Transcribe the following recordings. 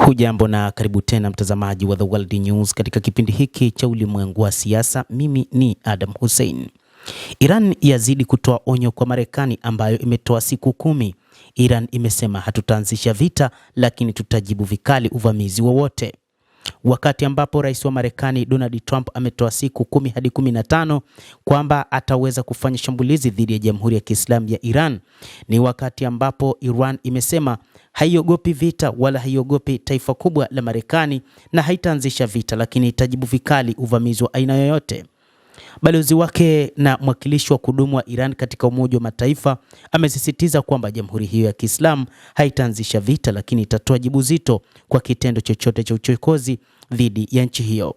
Hujambo na karibu tena mtazamaji wa The World News katika kipindi hiki cha ulimwengu wa siasa. Mimi ni Adam Hussein. Iran yazidi kutoa onyo kwa Marekani ambayo imetoa siku 10. Iran imesema hatutaanzisha vita lakini tutajibu vikali uvamizi wowote. Wakati ambapo rais wa Marekani Donald Trump ametoa siku 10 hadi 15 kwamba ataweza kufanya shambulizi dhidi ya Jamhuri ya Kiislamu ya Iran, ni wakati ambapo Iran imesema haiogopi vita wala haiogopi taifa kubwa la Marekani na haitaanzisha vita lakini itajibu vikali uvamizi wa aina yoyote. Balozi wake na mwakilishi wa kudumu wa Iran katika Umoja wa Mataifa amesisitiza kwamba Jamhuri hiyo ya Kiislamu haitaanzisha vita lakini itatoa jibu zito kwa kitendo chochote cha uchokozi dhidi ya nchi hiyo.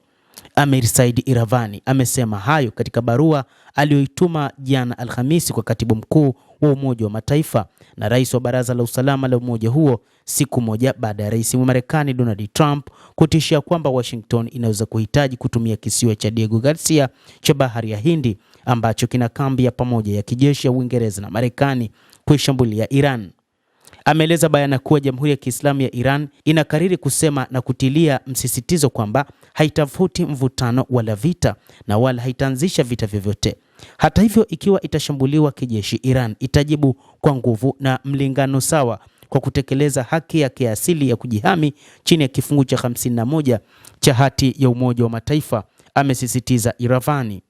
Amir Said Iravani amesema hayo katika barua aliyoituma jana Alhamisi kwa katibu mkuu wa Umoja wa Mataifa na rais wa Baraza la Usalama la umoja huo, siku moja baada ya rais wa Marekani Donald Trump kutishia kwamba Washington inaweza kuhitaji kutumia kisiwa cha Diego Garcia cha Bahari ya Hindi ambacho kina kambi ya pamoja ya kijeshi ya Uingereza na Marekani kuishambulia Iran. Ameeleza bayana kuwa Jamhuri ya Kiislamu ya Iran inakariri kusema na kutilia msisitizo kwamba haitafuti mvutano wala vita na wala haitaanzisha vita vyovyote. Hata hivyo, ikiwa itashambuliwa kijeshi, Iran itajibu kwa nguvu na mlingano sawa kwa kutekeleza haki yake asili ya kujihami chini ya kifungu cha 51 cha hati ya Umoja wa Mataifa, amesisitiza Iravani.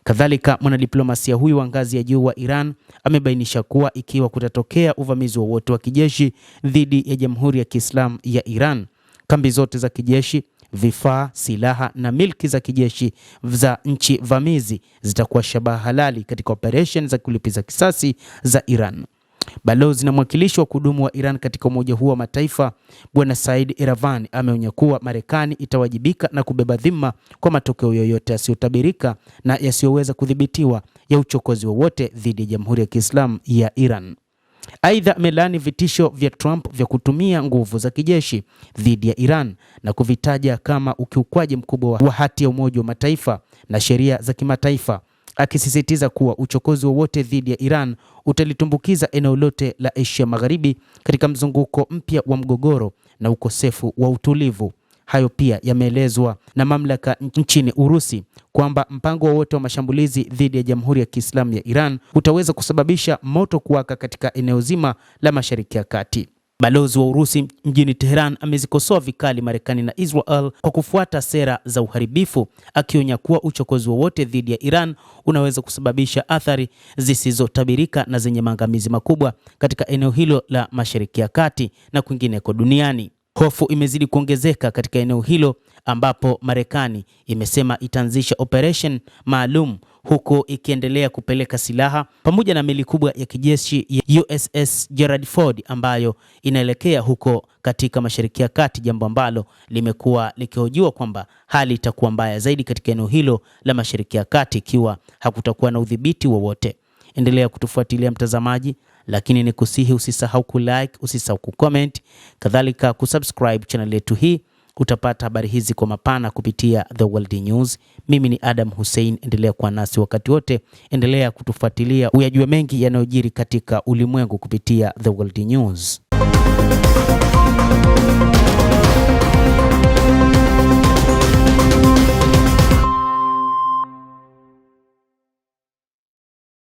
Kadhalika, mwanadiplomasia huyu wa ngazi ya juu wa Iran amebainisha kuwa ikiwa kutatokea uvamizi wowote wa kijeshi dhidi ya Jamhuri ya Kiislamu ya Iran, kambi zote za kijeshi, vifaa, silaha na milki za kijeshi za nchi vamizi zitakuwa shabaha halali katika operation za kulipiza kisasi za Iran. Balozi na mwakilishi wa kudumu wa Iran katika Umoja huo wa Mataifa, Bwana Said Iravani, ameonya kuwa Marekani itawajibika na kubeba dhima kwa matokeo yoyote yasiyotabirika na yasiyoweza kudhibitiwa ya uchokozi wowote dhidi ya Jamhuri ya Kiislamu ya Iran. Aidha, amelani vitisho vya Trump vya kutumia nguvu za kijeshi dhidi ya Iran na kuvitaja kama ukiukwaji mkubwa wa hati ya Umoja wa Mataifa na sheria za kimataifa, akisisitiza kuwa uchokozi wowote dhidi ya Iran utalitumbukiza eneo lote la Asia Magharibi katika mzunguko mpya wa mgogoro na ukosefu wa utulivu. Hayo pia yameelezwa na mamlaka nchini Urusi kwamba mpango wowote wa mashambulizi dhidi ya Jamhuri ya Kiislamu ya Iran utaweza kusababisha moto kuwaka katika eneo zima la Mashariki ya Kati. Balozi wa Urusi mjini Tehran amezikosoa vikali Marekani na Israel kwa kufuata sera za uharibifu, akionya kuwa uchokozi wowote dhidi ya Iran unaweza kusababisha athari zisizotabirika na zenye maangamizi makubwa katika eneo hilo la Mashariki ya Kati na kwingineko duniani. Hofu imezidi kuongezeka katika eneo hilo ambapo Marekani imesema itaanzisha operation maalum huko ikiendelea kupeleka silaha pamoja na meli kubwa ya kijeshi ya USS Gerald Ford ambayo inaelekea huko katika Mashariki ya Kati, jambo ambalo limekuwa likihojiwa kwamba hali itakuwa mbaya zaidi katika eneo hilo la Mashariki ya Kati ikiwa hakutakuwa na udhibiti wowote. Endelea kutufuatilia mtazamaji, lakini ni kusihi usisahau kulike, usisahau kucomment, kadhalika kusubscribe channel yetu hii. Utapata habari hizi kwa mapana kupitia The World News. Mimi ni Adam Hussein, endelea kuwa nasi wakati wote, endelea kutufuatilia uyajue mengi yanayojiri katika ulimwengu kupitia The World News.